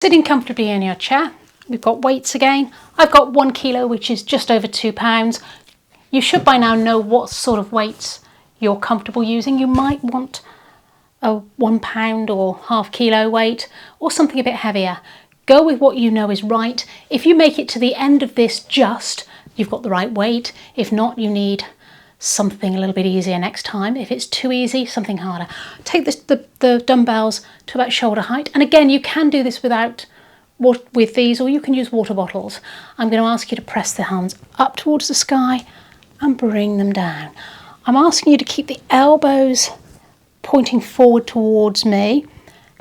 Sitting comfortably in your chair, we've got weights again. I've got 1 kilo, which is just over 2 pounds. You should by now know what sort of weights you're comfortable using. You might want a 1 pound or half kilo weight or something a bit heavier. Go with what you know is right. If you make it to the end of this you've got the right weight. If not, you need something a little bit easier next time. If it's too easy, something harder. Take the dumbbells to about shoulder height. And again, you can do this with these, or you can use water bottles. I'm going to ask you to press the hands up towards the sky and bring them down. I'm asking you to keep the elbows pointing forward towards me,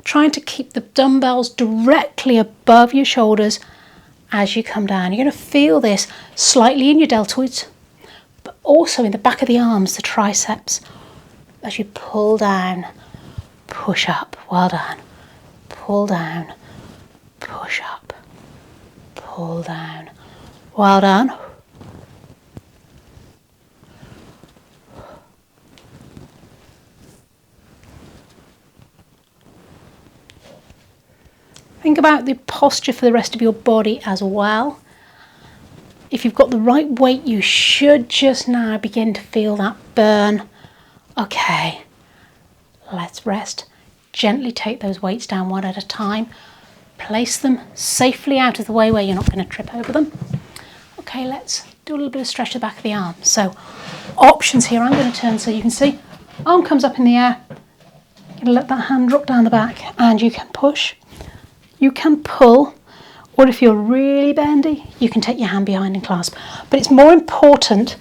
trying to keep the dumbbells directly above your shoulders as you come down. You're going to feel this slightly in your deltoids, but also in the back of the arms, the triceps, as you pull down, push up. Well done. Pull down, push up, pull down. Well done. Think about the posture for the rest of your body as well. If you've got the right weight, you should just now begin to feel that burn. Okay, let's rest. Gently take those weights down one at a time. Place them safely out of the way where you're not going to trip over them. Okay, let's do a little bit of stretch the back of the arm. So options here, I'm going to turn so you can see. Arm comes up in the air. You're going to let that hand drop down the back and you can push. You can pull, or if you're really bendy, you can take your hand behind and clasp. But it's more important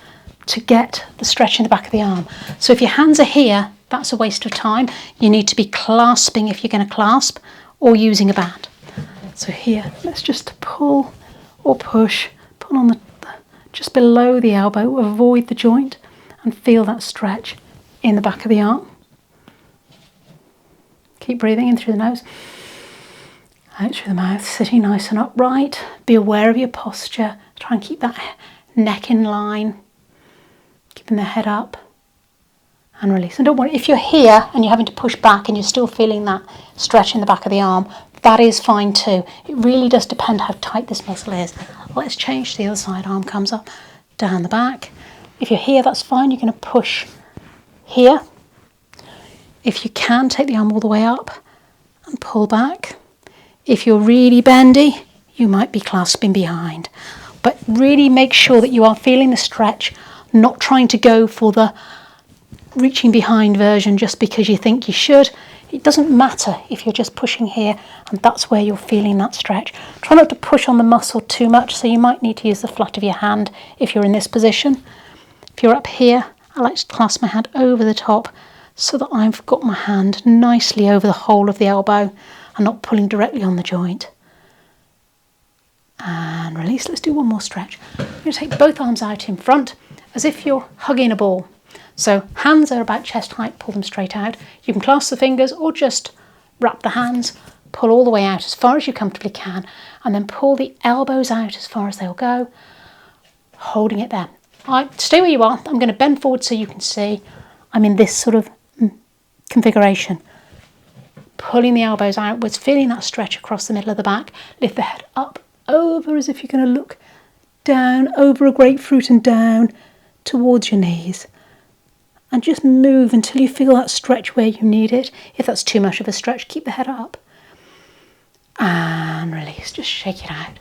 to get the stretch in the back of the arm. So if your hands are here, that's a waste of time. You need to be clasping if you're going to clasp, or using a band. So here, let's just pull or push, pull on just below the elbow, avoid the joint, and feel that stretch in the back of the arm. Keep breathing in through the nose. Out through the mouth, sitting nice and upright. Be aware of your posture. Try and keep that neck in line. Keeping the head up. And release. And don't worry, if you're here and you're having to push back and you're still feeling that stretch in the back of the arm, that is fine too. It really does depend how tight this muscle is. Let's change to the other side. Arm comes up, down the back. If you're here, that's fine. You're going to push here. If you can, take the arm all the way up and pull back. If you're really bendy, you might be clasping behind. But really make sure that you are feeling the stretch, not trying to go for the reaching behind version just because you think you should. It doesn't matter if you're just pushing here and that's where you're feeling that stretch. Try not to push on the muscle too much, so you might need to use the flat of your hand if you're in this position. If you're up here, I like to clasp my hand over the top so that I've got my hand nicely over the whole of the elbow and not pulling directly on the joint. And release. Let's do one more stretch. You're going to take both arms out in front as if you're hugging a ball. So hands are about chest height, pull them straight out. You can clasp the fingers or just wrap the hands, pull all the way out as far as you comfortably can, and then pull the elbows out as far as they'll go, holding it there. Stay where you are. I'm going to bend forward so you can see I'm in this sort of configuration. Pulling the elbows outwards, feeling that stretch across the middle of the back. Lift the head up, over as if you're going to look down, over a grapefruit and down towards your knees. And just move until you feel that stretch where you need it. If that's too much of a stretch, keep the head up. And release, just shake it out.